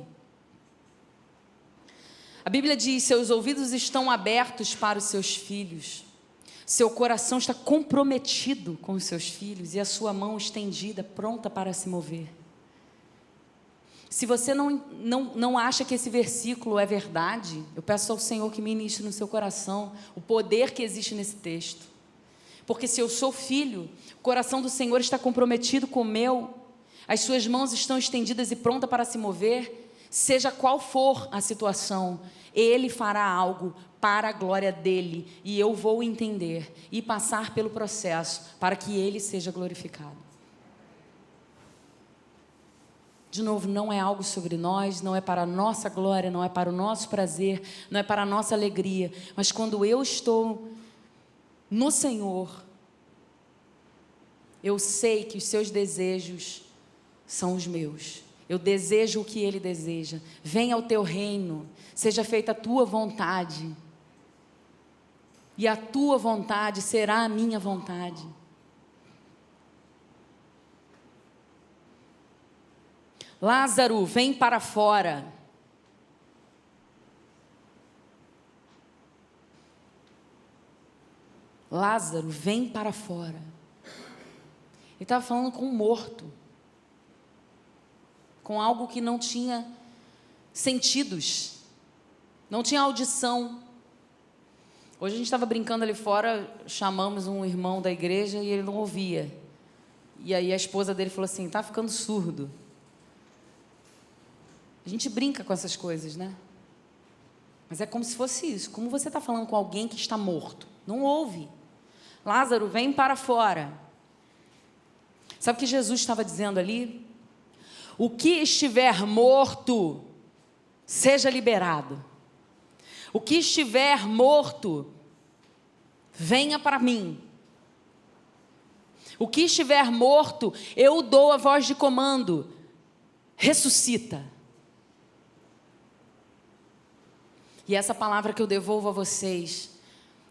A Bíblia diz: seus ouvidos estão abertos para os seus filhos. Seu coração está comprometido com os seus filhos e a sua mão estendida, pronta para se mover. Se você não acha que esse versículo é verdade, eu peço ao Senhor que ministre no seu coração o poder que existe nesse texto. Porque se eu sou filho, o coração do Senhor está comprometido com o meu, as suas mãos estão estendidas e prontas para se mover, seja qual for a situação, Ele fará algo para a glória dEle, e eu vou entender e passar pelo processo para que Ele seja glorificado. De novo, não é algo sobre nós, não é para a nossa glória, não é para o nosso prazer, não é para a nossa alegria, mas quando eu estou no Senhor, eu sei que os seus desejos são os meus. Eu desejo o que Ele deseja. Venha ao teu reino, seja feita a tua vontade. E a tua vontade será a minha vontade. Lázaro, vem para fora. Lázaro, vem para fora. Ele estava falando com um morto, com algo que não tinha sentidos, não tinha audição. Hoje a gente estava brincando ali fora, chamamos um irmão da igreja e ele não ouvia. E aí a esposa dele falou assim, está ficando surdo. A gente brinca com essas coisas, né? Mas é como se fosse isso. Como você está falando com alguém que está morto? Não ouve. Lázaro, vem para fora. Sabe o que Jesus estava dizendo ali? O que estiver morto, seja liberado. O que estiver morto, venha para mim. O que estiver morto, eu dou a voz de comando. Ressuscita. E essa palavra que eu devolvo a vocês,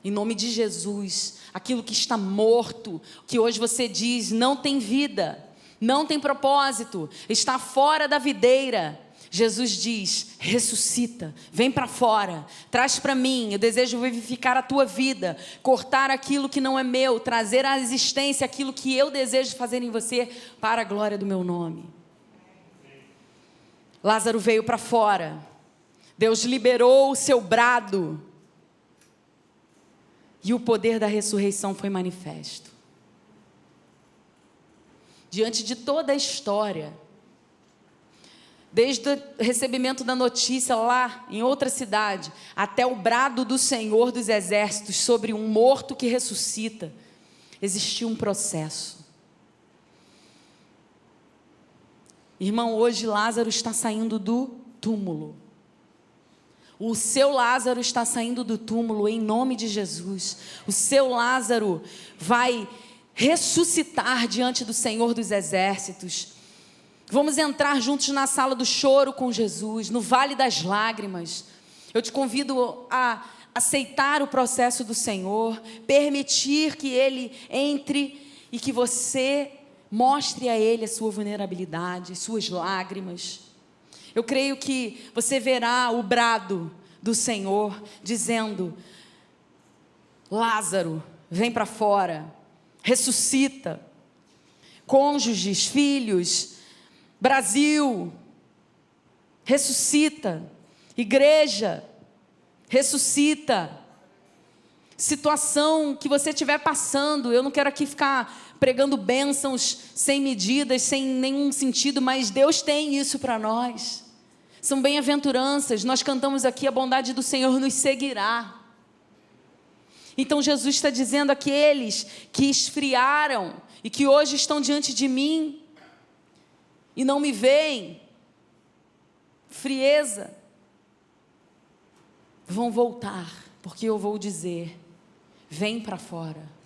em nome de Jesus, aquilo que está morto, que hoje você diz, não tem vida, não tem propósito, está fora da videira, Jesus diz, ressuscita, vem para fora, traz para mim, eu desejo vivificar a tua vida, cortar aquilo que não é meu, trazer à existência aquilo que eu desejo fazer em você, para a glória do meu nome. Lázaro veio para fora, Deus liberou o seu brado, e o poder da ressurreição foi manifesto. Diante de toda a história, desde o recebimento da notícia lá em outra cidade, até o brado do Senhor dos Exércitos sobre um morto que ressuscita, existiu um processo. Irmão, hoje Lázaro está saindo do túmulo. O seu Lázaro está saindo do túmulo em nome de Jesus. O seu Lázaro vai ressuscitar diante do Senhor dos Exércitos. Vamos entrar juntos na sala do choro com Jesus, no vale das lágrimas. Eu te convido a aceitar o processo do Senhor, permitir que Ele entre e que você mostre a Ele a sua vulnerabilidade, suas lágrimas. Eu creio que você verá o brado do Senhor dizendo, Lázaro, vem para fora, ressuscita. Cônjuges, filhos, Brasil, ressuscita. Igreja, ressuscita. Situação que você estiver passando, eu não quero aqui ficar pregando bênçãos sem medidas, sem nenhum sentido, mas Deus tem isso para nós. São bem-aventuranças, nós cantamos aqui, a bondade do Senhor nos seguirá. Então Jesus está dizendo àqueles que esfriaram e que hoje estão diante de mim e não me veem, frieza, vão voltar, porque eu vou dizer, vem para fora.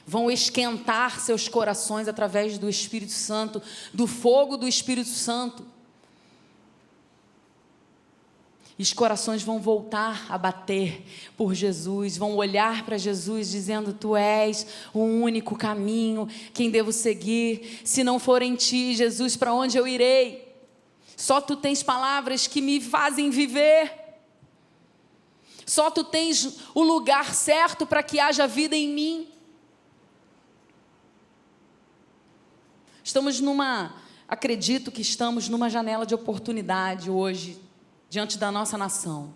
Vão esquentar seus corações através do Espírito Santo, do fogo do Espírito Santo. E os corações vão voltar a bater por Jesus, vão olhar para Jesus dizendo, tu és o único caminho, quem devo seguir, se não for em ti, Jesus, para onde eu irei? Só tu tens palavras que me fazem viver, só tu tens o lugar certo para que haja vida em mim. Acredito que estamos numa janela de oportunidade hoje, diante da nossa nação.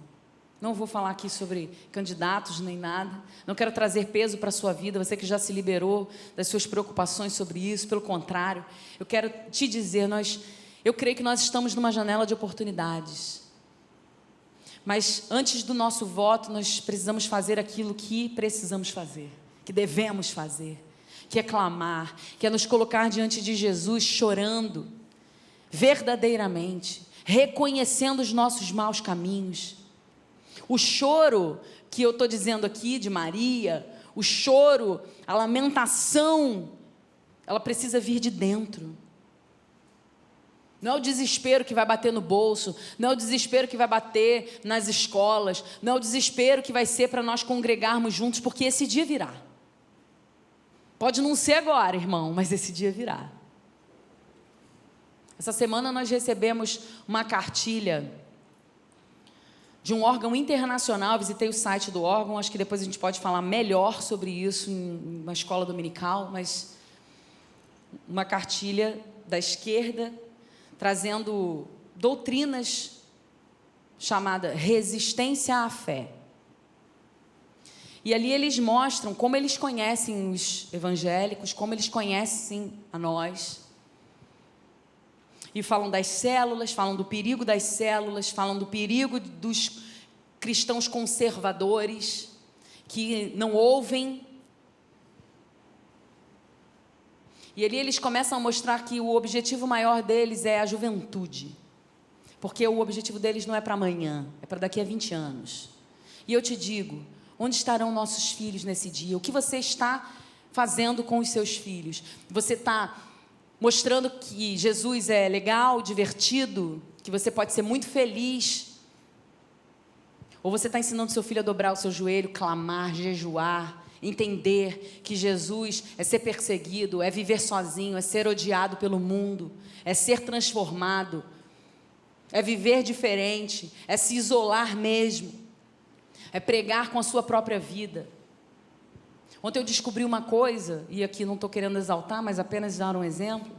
Não vou falar aqui sobre candidatos nem nada, não quero trazer peso para a sua vida, você que já se liberou das suas preocupações sobre isso, pelo contrário, eu quero te dizer, eu creio que nós estamos numa janela de oportunidades, mas antes do nosso voto, nós precisamos fazer aquilo que precisamos fazer, que devemos fazer, que é clamar, que é nos colocar diante de Jesus chorando, verdadeiramente, reconhecendo os nossos maus caminhos. O choro que eu estou dizendo aqui de Maria, o choro, a lamentação, ela precisa vir de dentro. Não é o desespero que vai bater no bolso, não é o desespero que vai bater nas escolas, não é o desespero que vai ser para nós congregarmos juntos, porque esse dia virá. Pode não ser agora, irmão, mas esse dia virá. Essa semana nós recebemos uma cartilha de um órgão internacional. Visitei o site do órgão, acho que depois a gente pode falar melhor sobre isso em uma escola dominical, mas uma cartilha da esquerda, trazendo doutrinas chamada resistência à fé. E ali eles mostram como eles conhecem os evangélicos, como eles conhecem a nós. E falam das células, falam do perigo das células, falam do perigo dos cristãos conservadores, que não ouvem. E ali eles começam a mostrar que o objetivo maior deles é a juventude. Porque o objetivo deles não é para amanhã, é para daqui a 20 anos. E eu te digo, onde estarão nossos filhos nesse dia? O que você está fazendo com os seus filhos? Você está mostrando que Jesus é legal, divertido, que você pode ser muito feliz? Ou você está ensinando seu filho a dobrar o seu joelho, clamar, jejuar, entender que Jesus é ser perseguido, é viver sozinho, é ser odiado pelo mundo, é ser transformado, é viver diferente, é se isolar mesmo, é pregar com a sua própria vida? Ontem eu descobri uma coisa, e aqui não estou querendo exaltar, mas apenas dar um exemplo.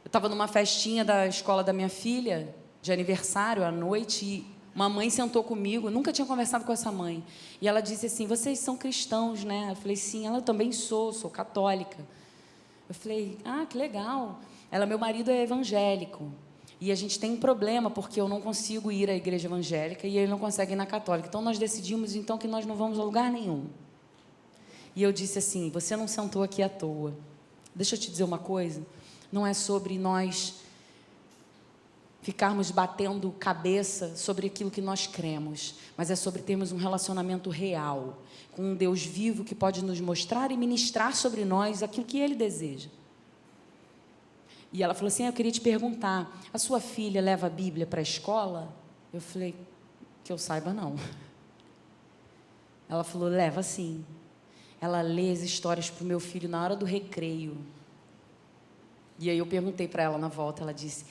Eu estava numa festinha da escola da minha filha, de aniversário, à noite, e uma mãe sentou comigo, nunca tinha conversado com essa mãe, e ela disse assim: vocês são cristãos, né? Eu falei: sim. Ela: eu também sou católica. Eu falei: ah, que legal. Ela: meu marido é evangélico, e a gente tem um problema, porque eu não consigo ir à igreja evangélica, e ele não consegue ir na católica, então nós decidimos então que nós não vamos a lugar nenhum. E eu disse assim: você não sentou aqui à toa. Deixa eu te dizer uma coisa, não é sobre nós ficarmos batendo cabeça sobre aquilo que nós cremos, mas é sobre termos um relacionamento real com um Deus vivo que pode nos mostrar e ministrar sobre nós aquilo que Ele deseja. E ela falou assim: eu queria te perguntar, a sua filha leva a Bíblia para a escola? Eu falei: que eu saiba, não. Ela falou: leva sim. Ela lê as histórias para o meu filho na hora do recreio. E aí eu perguntei para ela na volta, ela disse: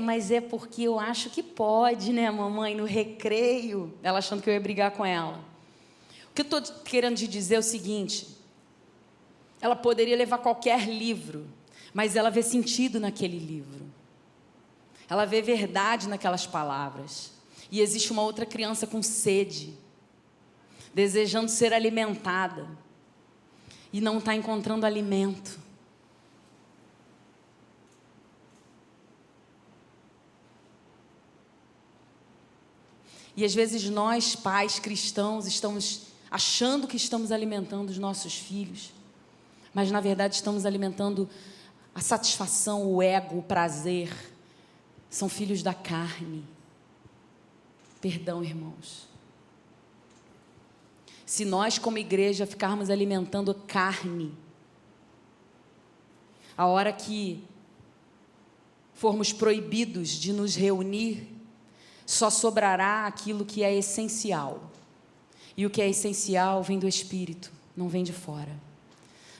mas é porque eu acho que pode, né, mamãe, no recreio. Ela achando que eu ia brigar com ela. O que eu estou querendo te dizer é o seguinte: ela poderia levar qualquer livro, mas ela vê sentido naquele livro. Ela vê verdade naquelas palavras. E existe uma outra criança com sede, desejando ser alimentada, e não está encontrando alimento. E às vezes nós, pais cristãos, estamos achando que estamos alimentando os nossos filhos, mas na verdade estamos alimentando a satisfação, o ego, o prazer. São filhos da carne. Perdão, irmãos. Se nós como igreja ficarmos alimentando carne, a hora que formos proibidos de nos reunir, só sobrará aquilo que é essencial. E o que é essencial vem do Espírito, não vem de fora.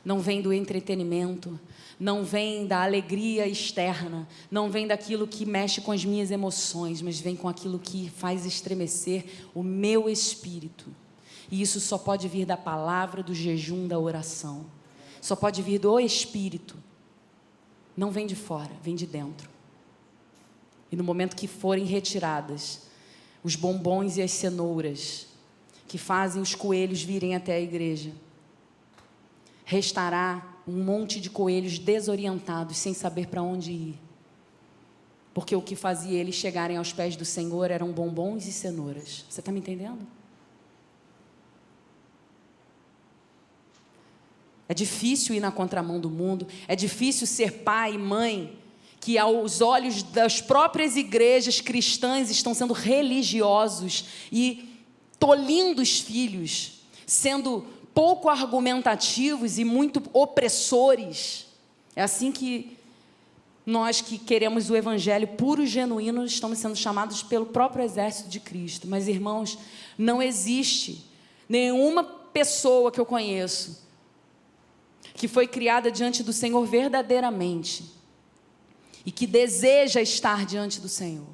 Não vem do entretenimento, não vem da alegria externa, não vem daquilo que mexe com as minhas emoções, mas vem com aquilo que faz estremecer o meu espírito. E isso só pode vir da palavra, do jejum, da oração. Só pode vir do Espírito. Não vem de fora, vem de dentro. E no momento que forem retiradas os bombons e as cenouras que fazem os coelhos virem até a igreja, restará um monte de coelhos desorientados, sem saber para onde ir. Porque o que fazia eles chegarem aos pés do Senhor eram bombons e cenouras. Você está me entendendo? É difícil ir na contramão do mundo, é difícil ser pai e mãe, que aos olhos das próprias igrejas cristãs estão sendo religiosos e tolindo os filhos, sendo pouco argumentativos e muito opressores. É assim que nós que queremos o evangelho puro e genuíno estamos sendo chamados pelo próprio exército de Cristo. Mas, irmãos, não existe nenhuma pessoa que eu conheço que foi criada diante do Senhor verdadeiramente e que deseja estar diante do Senhor,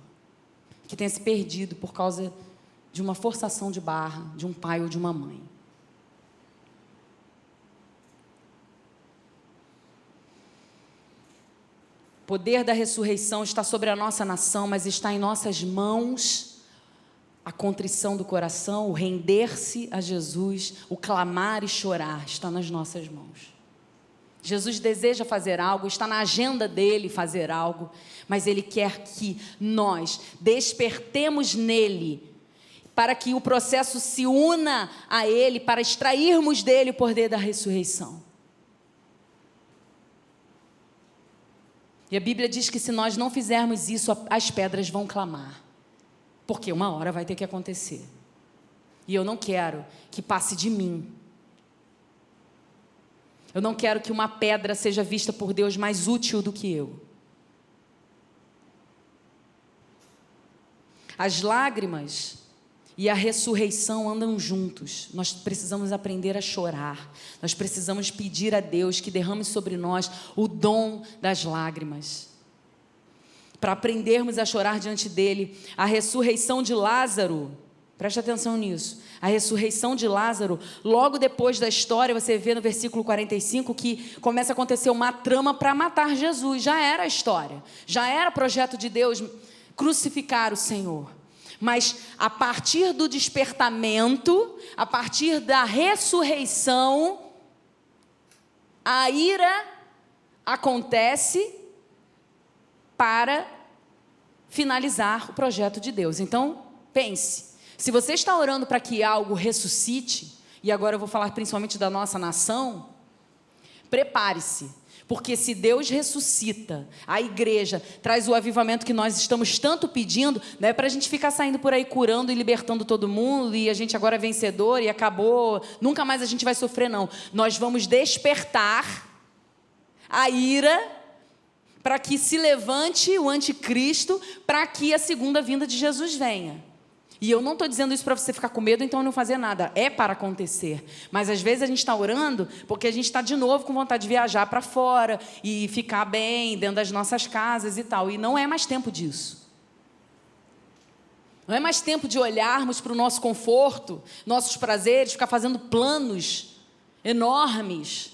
que tenha se perdido por causa de uma forçação de barra de um pai ou de uma mãe. O poder da ressurreição está sobre a nossa nação, mas está em nossas mãos a contrição do coração, o render-se a Jesus, o clamar e chorar, está nas nossas mãos. Jesus deseja fazer algo, está na agenda dele fazer algo, mas ele quer que nós despertemos nele, para que o processo se una a ele, para extrairmos dele o poder da ressurreição. E a Bíblia diz que se nós não fizermos isso, as pedras vão clamar, porque uma hora vai ter que acontecer. E eu não quero que passe de mim. Eu não quero que uma pedra seja vista por Deus mais útil do que eu. As lágrimas e a ressurreição andam juntos. Nós precisamos aprender a chorar. Nós precisamos pedir a Deus que derrame sobre nós o dom das lágrimas, para aprendermos a chorar diante dele. A ressurreição de Lázaro, preste atenção nisso, a ressurreição de Lázaro, logo depois da história, você vê no versículo 45 que começa a acontecer uma trama para matar Jesus. Já era a história, já era projeto de Deus crucificar o Senhor. Mas a partir do despertamento, a partir da ressurreição, a ira acontece para finalizar o projeto de Deus. Então, pense, se você está orando para que algo ressuscite, e agora eu vou falar principalmente da nossa nação, prepare-se, porque se Deus ressuscita, a igreja traz o avivamento que nós estamos tanto pedindo, não é para a gente ficar saindo por aí curando e libertando todo mundo, e a gente agora é vencedor e acabou, nunca mais a gente vai sofrer, não. Nós vamos despertar a ira para que se levante o anticristo, para que a segunda vinda de Jesus venha. E eu não estou dizendo isso para você ficar com medo, então não fazer nada. É para acontecer. Mas às vezes a gente está orando porque a gente está de novo com vontade de viajar para fora e ficar bem dentro das nossas casas e tal. E não é mais tempo disso. Não é mais tempo de olharmos para o nosso conforto, nossos prazeres, ficar fazendo planos enormes.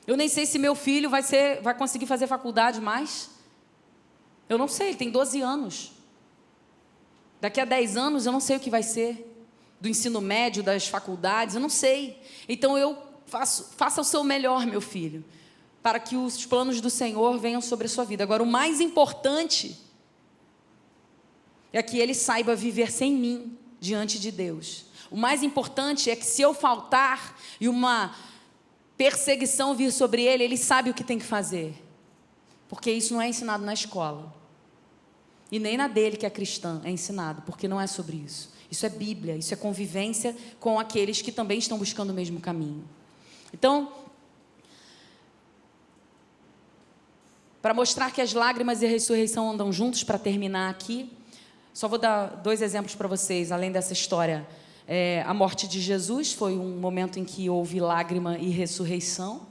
Eu nem sei se meu filho vai conseguir fazer faculdade mais. Eu não sei, ele tem 12 anos. Daqui a 10 anos eu não sei o que vai ser. Do ensino médio, das faculdades, eu não sei. Então faça o seu melhor, meu filho, para que os planos do Senhor venham sobre a sua vida. Agora, o mais importante é que ele saiba viver sem mim diante de Deus. O mais importante é que se eu faltar e uma perseguição vir sobre ele, ele sabe o que tem que fazer. Porque isso não é ensinado na escola. E nem na dele, que é cristã, é ensinado, porque não é sobre isso. Isso é Bíblia, isso é convivência com aqueles que também estão buscando o mesmo caminho. Então, para mostrar que as lágrimas e a ressurreição andam juntos, para terminar aqui, só vou dar 2 exemplos para vocês, além dessa história. A morte de Jesus foi um momento em que houve lágrima e ressurreição.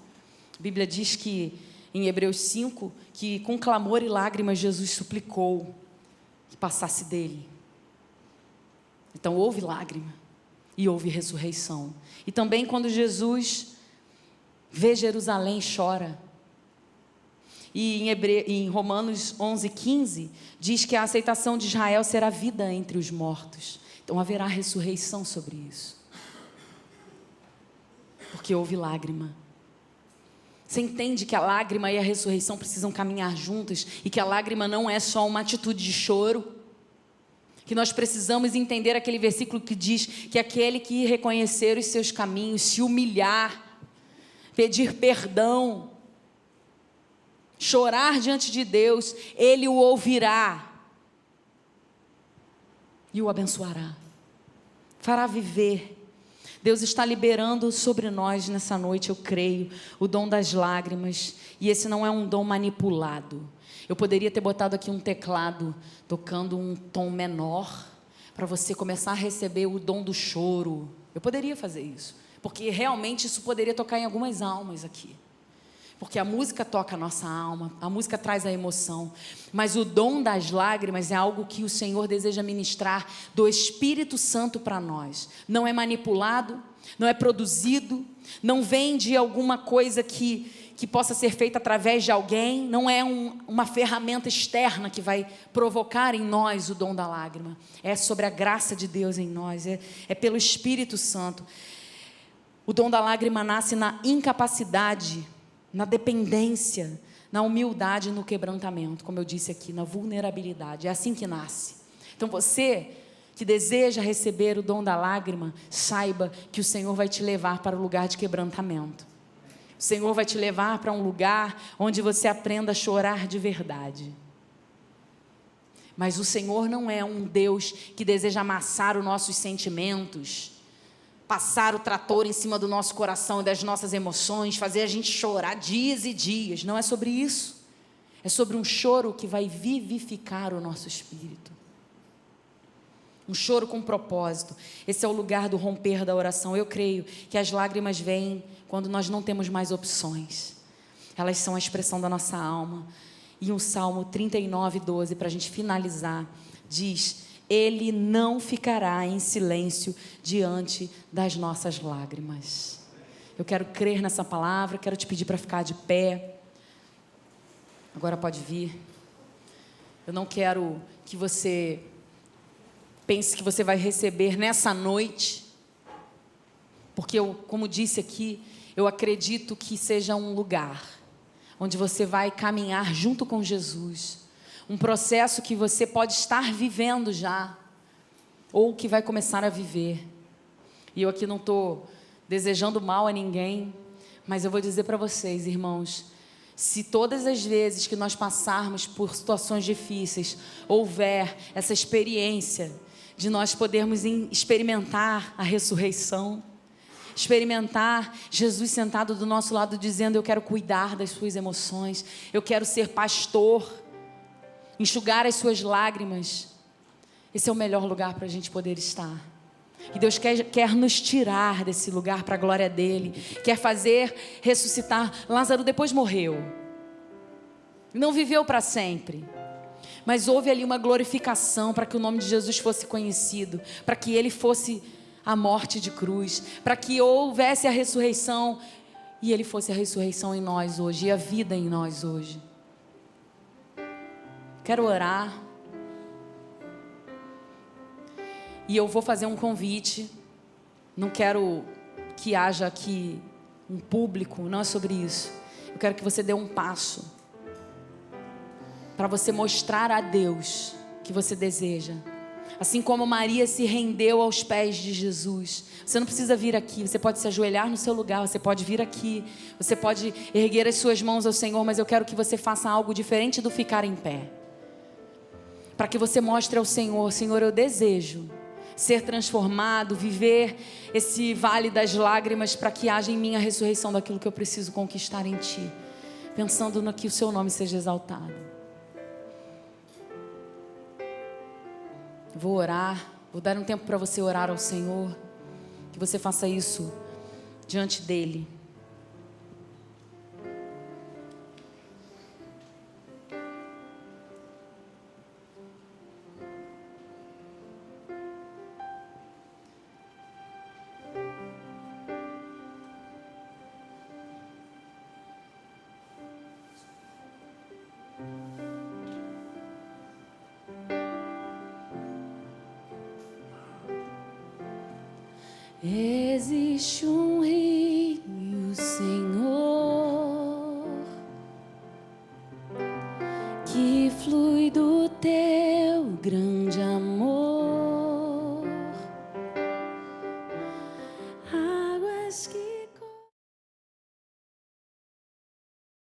A Bíblia diz que, em Hebreus 5, que com clamor e lágrimas Jesus suplicou que passasse dele. Então houve lágrima e houve ressurreição. E também quando Jesus vê Jerusalém, chora. E em Romanos 11:15 diz que a aceitação de Israel será vida entre os mortos. Então haverá ressurreição sobre isso, porque houve lágrima. Você entende que a lágrima e a ressurreição precisam caminhar juntas, e que a lágrima não é só uma atitude de choro, que nós precisamos entender aquele versículo que diz que aquele que reconhecer os seus caminhos, se humilhar, pedir perdão, chorar diante de Deus, Ele o ouvirá e o abençoará, fará viver. Deus está liberando sobre nós nessa noite, eu creio, o dom das lágrimas, e esse não é um dom manipulado. Eu poderia ter botado aqui um teclado, tocando um tom menor, para você começar a receber o dom do choro. Eu poderia fazer isso, porque realmente isso poderia tocar em algumas almas aqui. Porque a música toca a nossa alma, a música traz a emoção. Mas o dom das lágrimas é algo que o Senhor deseja ministrar do Espírito Santo para nós. Não é manipulado, não é produzido, não vem de alguma coisa que possa ser feita através de alguém, não é uma ferramenta externa que vai provocar em nós o dom da lágrima. É sobre a graça de Deus em nós, é pelo Espírito Santo. O dom da lágrima nasce na incapacidade, na dependência, na humildade e no quebrantamento, como eu disse aqui, na vulnerabilidade. É assim que nasce. Então você que deseja receber o dom da lágrima, saiba que o Senhor vai te levar para o lugar de quebrantamento. O Senhor vai te levar para um lugar onde você aprenda a chorar de verdade. Mas o Senhor não é um Deus que deseja amassar os nossos sentimentos, passar o trator em cima do nosso coração e das nossas emoções, fazer a gente chorar dias e dias. Não é sobre isso. É sobre um choro que vai vivificar o nosso espírito. Um choro com propósito. Esse é o lugar do romper da oração. Eu creio que as lágrimas vêm quando nós não temos mais opções. Elas são a expressão da nossa alma. E o Salmo 39:12, para a gente finalizar, diz: Ele não ficará em silêncio diante das nossas lágrimas. Eu quero crer nessa palavra, quero te pedir para ficar de pé. Agora pode vir. Eu não quero que você pense que você vai receber nessa noite, porque eu, como disse aqui, eu acredito que seja um lugar onde você vai caminhar junto com Jesus. Um processo que você pode estar vivendo já, ou que vai começar a viver. E eu aqui não estou desejando mal a ninguém, mas eu vou dizer para vocês, irmãos, se todas as vezes que nós passarmos por situações difíceis, houver essa experiência de nós podermos experimentar a ressurreição, experimentar Jesus sentado do nosso lado dizendo: eu quero cuidar das suas emoções, eu quero ser pastor, enxugar as suas lágrimas. Esse é o melhor lugar para a gente poder estar. E Deus quer nos tirar desse lugar para a glória dEle. Quer fazer ressuscitar. Lázaro depois morreu. Não viveu para sempre. Mas houve ali uma glorificação para que o nome de Jesus fosse conhecido. Para que Ele fosse a morte de cruz. Para que houvesse a ressurreição. E Ele fosse a ressurreição em nós hoje. E a vida em nós hoje. Quero orar. E eu vou fazer um convite. Não quero que haja aqui um público, não é sobre isso. Eu quero que você dê um passo para você mostrar a Deus que você deseja. Assim como Maria se rendeu aos pés de Jesus. Você não precisa vir aqui, você pode se ajoelhar no seu lugar, você pode vir aqui, você pode erguer as suas mãos ao Senhor, mas eu quero que você faça algo diferente do ficar em pé. Para que você mostre ao Senhor: Senhor, eu desejo ser transformado, viver esse vale das lágrimas, para que haja em mim a ressurreição daquilo que eu preciso conquistar em Ti, pensando no que o Seu nome seja exaltado. Vou orar, vou dar um tempo para você orar ao Senhor, que você faça isso diante dEle. Existe um rio, Senhor, que flui do Teu grande